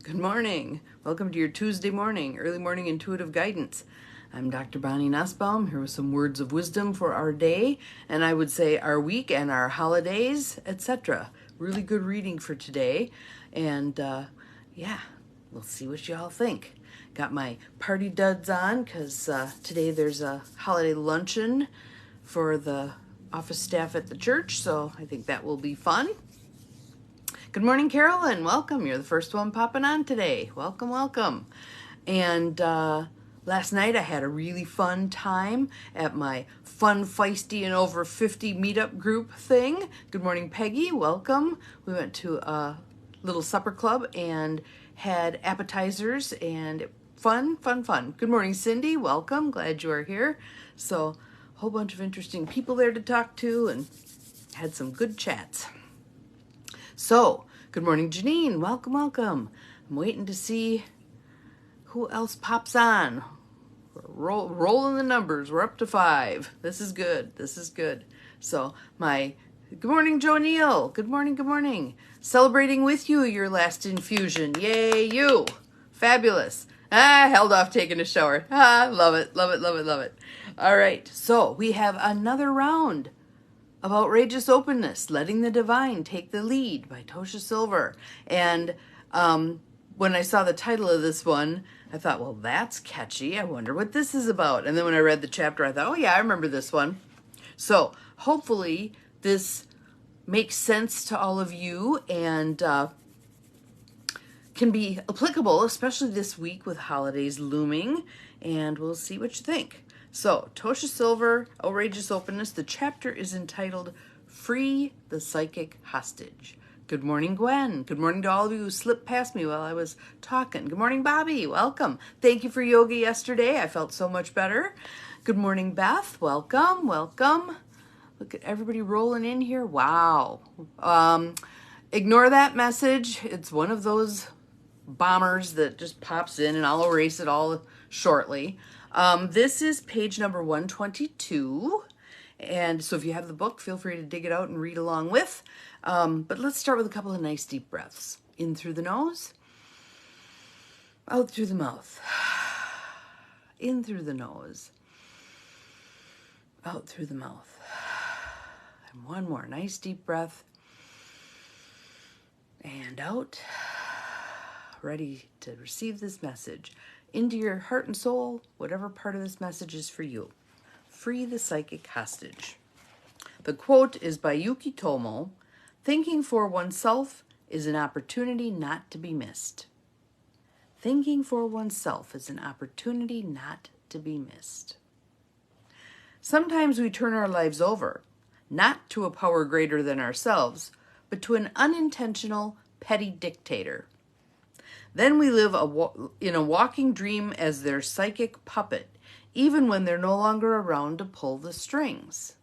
Good morning. Welcome to your Tuesday morning, early morning intuitive guidance. I'm Dr. Bonnie Nussbaum here with some words of wisdom for our day, and I would say our week and our holidays, etc. Really good reading for today, and we'll see what y'all think. Got my party duds on because today there's a holiday luncheon for the office staff at the church, so I think that will be fun. Good morning, Carolyn. Welcome. You're the first one popping on today. Welcome, welcome. And last night I had a really fun time at my fun, feisty, and over 50 meetup group thing. Good morning, Peggy. Welcome. We went to a little supper club and had appetizers and fun. Good morning, Cindy. Welcome. Glad you are here. So a whole bunch of interesting people there to talk to and had some good chats. So, good morning, Janine. Welcome. I'm waiting to see who else pops on. We're rolling the numbers. We're up to 5. This is good. So, good morning, Joe Neal. Good morning. Celebrating with you your last infusion. Yay, you. Fabulous. I held off taking a shower. Love it. All right, so we have another round of Outrageous Openness, Letting the Divine Take the Lead by Tosha Silver. And when I saw the title of this one, I thought, well, that's catchy. I wonder what this is about. And then when I read the chapter, I thought, oh yeah, I remember this one. So hopefully this makes sense to all of you and can be applicable, especially this week with holidays looming. And we'll see what you think. So, Tosha Silver, Outrageous Openness. The chapter is entitled Free the Psychic Hostage. Good morning, Gwen. Good morning to all of you who slipped past me while I was talking. Good morning, Bobby. Welcome. Thank you for yoga yesterday. I felt so much better. Good morning, Beth. Welcome. Look at everybody rolling in here. Wow. Ignore that message. It's one of those bombers that just pops in, and I'll erase it all shortly. This is page number 122, and so if you have the book, feel free to dig it out and read along with. But let's start with a couple of nice deep breaths. In through the nose, out through the mouth. In through the nose, out through the mouth. And one more nice deep breath. And out. Ready to receive this message into your heart and soul, whatever part of this message is for you. Free the psychic hostage. The quote is by Yuki Tomo. Thinking for oneself is an opportunity not to be missed. Thinking for oneself is an opportunity not to be missed. Sometimes we turn our lives over, not to a power greater than ourselves, but to an unintentional, petty dictator. Then we live in a walking dream as their psychic puppet, even when they're no longer around to pull the strings.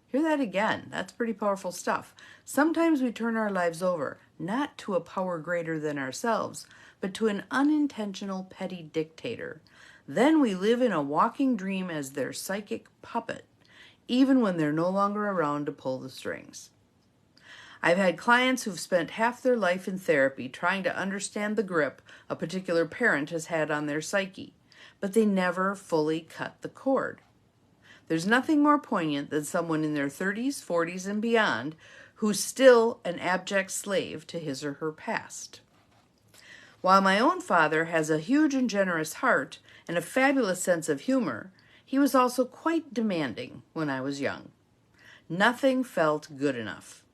Hear that again. That's pretty powerful stuff. Sometimes we turn our lives over, not to a power greater than ourselves, but to an unintentional, petty dictator. Then we live in a walking dream as their psychic puppet, even when they're no longer around to pull the strings. I've had clients who've spent half their life in therapy trying to understand the grip a particular parent has had on their psyche, but they never fully cut the cord. There's nothing more poignant than someone in their 30s, 40s, and beyond who's still an abject slave to his or her past. While my own father has a huge and generous heart and a fabulous sense of humor, he was also quite demanding when I was young. Nothing felt good enough.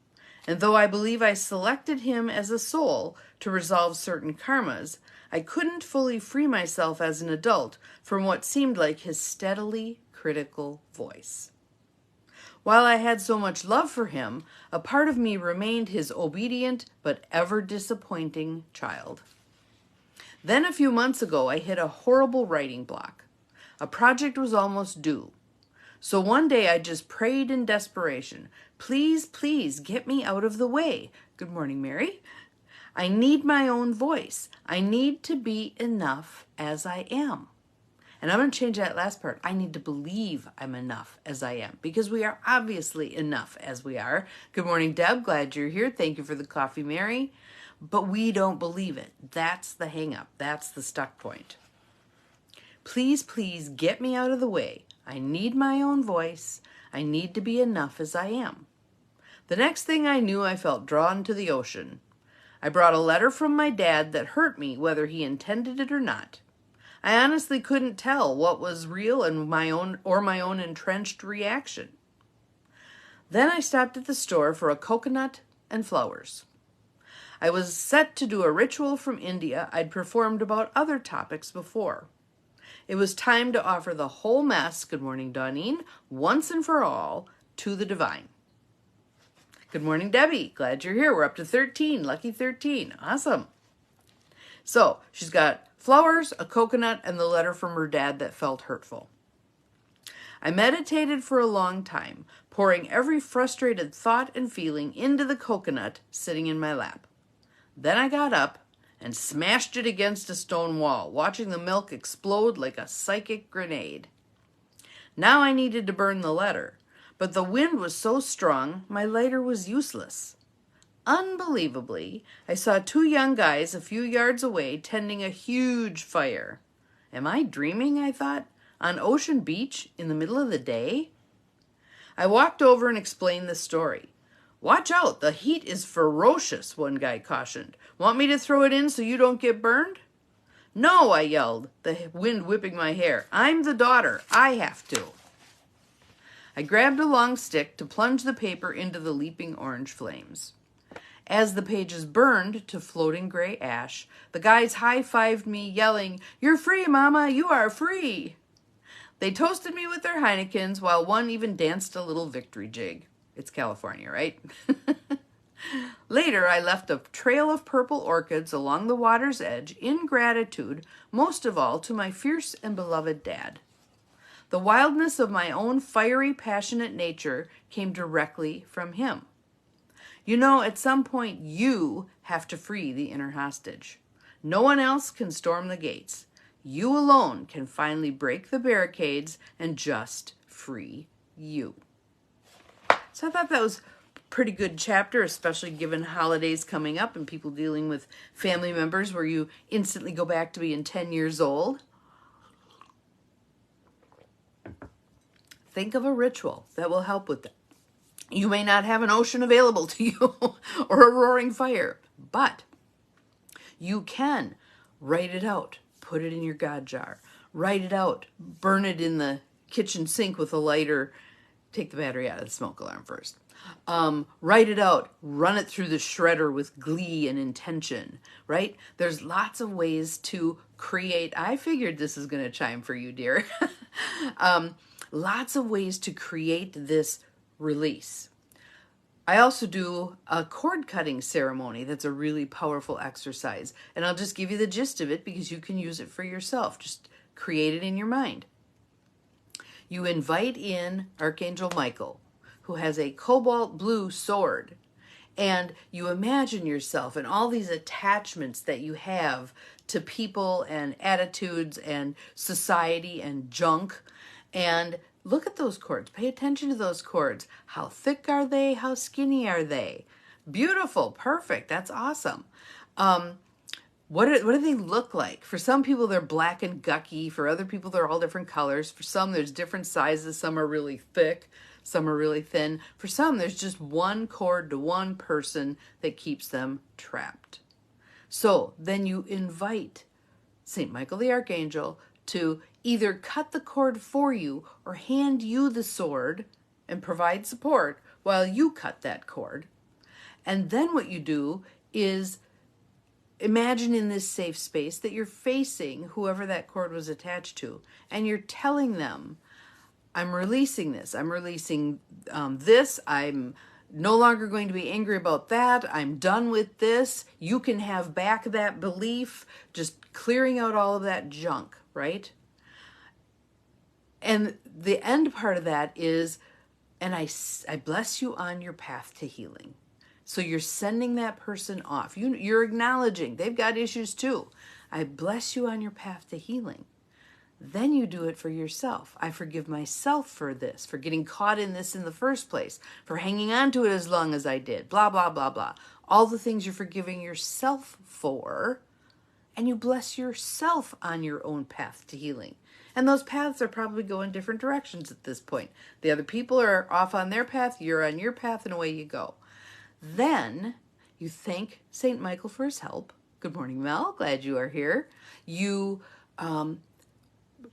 And though I believe I selected him as a soul to resolve certain karmas, I couldn't fully free myself as an adult from what seemed like his steadily critical voice. While I had so much love for him, a part of me remained his obedient but ever disappointing child. Then a few months ago, I hit a horrible writing block. A project was almost due. So one day I just prayed in desperation, please get me out of the way. Good morning, Mary. I need my own voice. I need to be enough as I am. And I'm going to change that last part. I need to believe I'm enough as I am, because we are obviously enough as we are. Good morning, Deb. Glad you're here. Thank you for the coffee, Mary. But we don't believe it. That's the hang up. That's the stuck point. Please, please get me out of the way. I need my own voice. I need to be enough as I am. The next thing I knew, I felt drawn to the ocean. I brought a letter from my dad that hurt me, whether he intended it or not. I honestly couldn't tell what was real and my own entrenched reaction. Then I stopped at the store for a coconut and flowers. I was set to do a ritual from India I'd performed about other topics before. It was time to offer the whole mess, good morning, Dawnine, once and for all, to the divine. Good morning, Debbie. Glad you're here. We're up to 13. Lucky 13. Awesome. So she's got flowers, a coconut, and the letter from her dad that felt hurtful. I meditated for a long time, pouring every frustrated thought and feeling into the coconut sitting in my lap. Then I got up and smashed it against a stone wall, watching the milk explode like a psychic grenade. Now I needed to burn the letter, but the wind was so strong, my lighter was useless. Unbelievably, I saw two young guys a few yards away tending a huge fire. Am I dreaming, I thought, on Ocean Beach in the middle of the day? I walked over and explained the story. Watch out, the heat is ferocious, one guy cautioned. Want me to throw it in so you don't get burned? No, I yelled, the wind whipping my hair. I'm the daughter. I have to. I grabbed a long stick to plunge the paper into the leaping orange flames. As the pages burned to floating gray ash, the guys high-fived me, yelling, "You're free, Mama, you are free!" They toasted me with their Heinekens, while one even danced a little victory jig. It's California, right? Later, I left a trail of purple orchids along the water's edge in gratitude, most of all to my fierce and beloved dad. The wildness of my own fiery, passionate nature came directly from him. You know, at some point, you have to free the inner hostage. No one else can storm the gates. You alone can finally break the barricades and just free you. So I thought that was a pretty good chapter, especially given holidays coming up and people dealing with family members where you instantly go back to being 10 years old. Think of a ritual that will help with that. You may not have an ocean available to you or a roaring fire, but you can write it out, put it in your God jar, write it out, burn it in the kitchen sink with a lighter, take the battery out of the smoke alarm first. Write it out, run it through the shredder with glee and intention, right? There's lots of ways to create. I figured this is going to chime for you, dear. Lots of ways to create this release. I also do a cord cutting ceremony that's a really powerful exercise. And I'll just give you the gist of it because you can use it for yourself. Just create it in your mind. You invite in Archangel Michael, who has a cobalt blue sword. And you imagine yourself and all these attachments that you have to people and attitudes and society and junk. And look at those cords. Pay attention to those cords. How thick are they? How skinny are they? Beautiful. Perfect. That's awesome. What do they look like? For some people, they're black and gucky. For other people, they're all different colors. For some, there's different sizes. Some are really thick. Some are really thin. For some, there's just one cord to one person that keeps them trapped. So then you invite St. Michael the Archangel to either cut the cord for you or hand you the sword and provide support while you cut that cord. And then what you do is imagine in this safe space that you're facing whoever that cord was attached to, and you're telling them, I'm releasing this. I'm releasing this. I'm no longer going to be angry about that. I'm done with this. You can have back that belief, just clearing out all of that junk, right? And the end part of that is, and I bless you on your path to healing. So you're sending that person off. You're acknowledging they've got issues too. I bless you on your path to healing. Then you do it for yourself. I forgive myself for this, for getting caught in this in the first place, for hanging on to it as long as I did, blah, blah, blah, blah. All the things you're forgiving yourself for, and you bless yourself on your own path to healing. And those paths are probably going different directions at this point. The other people are off on their path, you're on your path, and away you go. Then you thank St. Michael for his help. Good morning, Mel. Glad you are here. You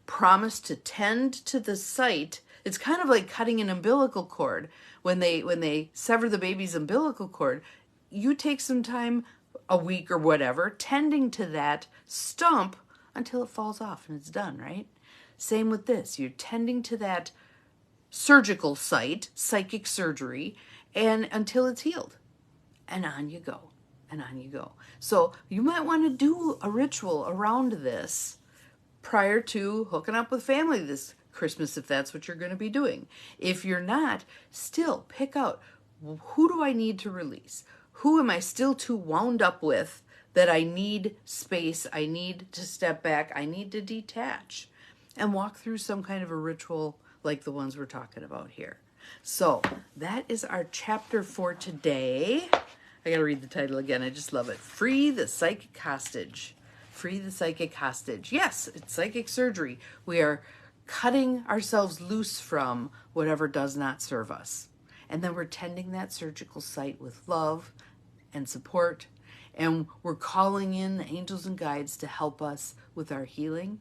promise to tend to the site. It's kind of like cutting an umbilical cord. When they sever the baby's umbilical cord, you take some time, a week or whatever, tending to that stump until it falls off and it's done, right? Same with this. You're tending to that surgical site, psychic surgery, and until it's healed. And on you go. And on you go. So you might want to do a ritual around this prior to hooking up with family this Christmas, if that's what you're going to be doing. If you're not, still pick out, who do I need to release? Who am I still too wound up with that I need space, I need to step back, I need to detach, and walk through some kind of a ritual like the ones we're talking about here. So that is our chapter for today. I got to read the title again. I just love it. Free the Psychic Hostage. Free the Psychic Hostage. Yes, it's psychic surgery. We are cutting ourselves loose from whatever does not serve us. And then we're tending that surgical site with love and support. And we're calling in the angels and guides to help us with our healing.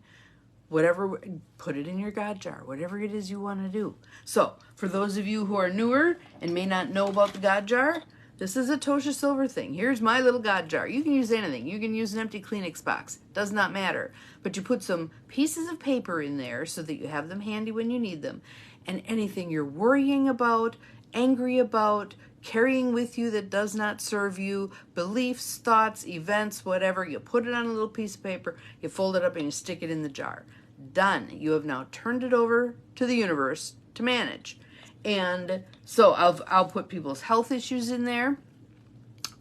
Whatever, put it in your God jar, whatever it is you want to do. So, for those of you who are newer and may not know about the God jar, this is a Tosha Silver thing. Here's my little God jar. You can use anything. You can use an empty Kleenex box. Does not matter. But you put some pieces of paper in there so that you have them handy when you need them. And anything you're worrying about, angry about, carrying with you that does not serve you, beliefs, thoughts, events, whatever, you put it on a little piece of paper, you fold it up and you stick it in the jar. Done. You have now turned it over to the universe to manage. And so I'll put people's health issues in there,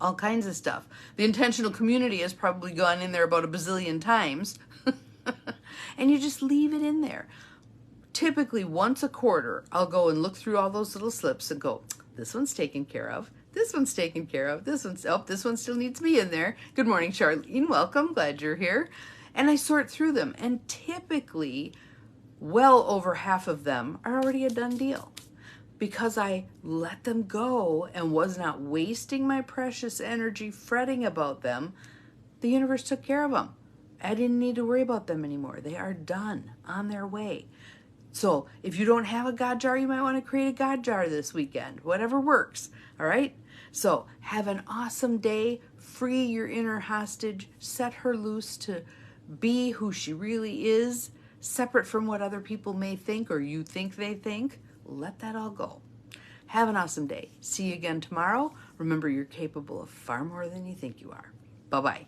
all kinds of stuff. The intentional community has probably gone in there about a bazillion times. And you just leave it in there. Typically once a quarter, I'll go and look through all those little slips and go, this one's taken care of. This one's taken care of. This one still needs me in there. Good morning, Charlene. Welcome. Glad you're here. And I sort through them. And typically, well over half of them are already a done deal. Because I let them go and was not wasting my precious energy fretting about them, the universe took care of them. I didn't need to worry about them anymore. They are done, on their way. So if you don't have a God jar, you might want to create a God jar this weekend. Whatever works, all right? So have an awesome day. Free your inner hostage. Set her loose to be who she really is, separate from what other people may think or you think they think. Let that all go. Have an awesome day. See you again tomorrow. Remember, you're capable of far more than you think you are. Bye-bye.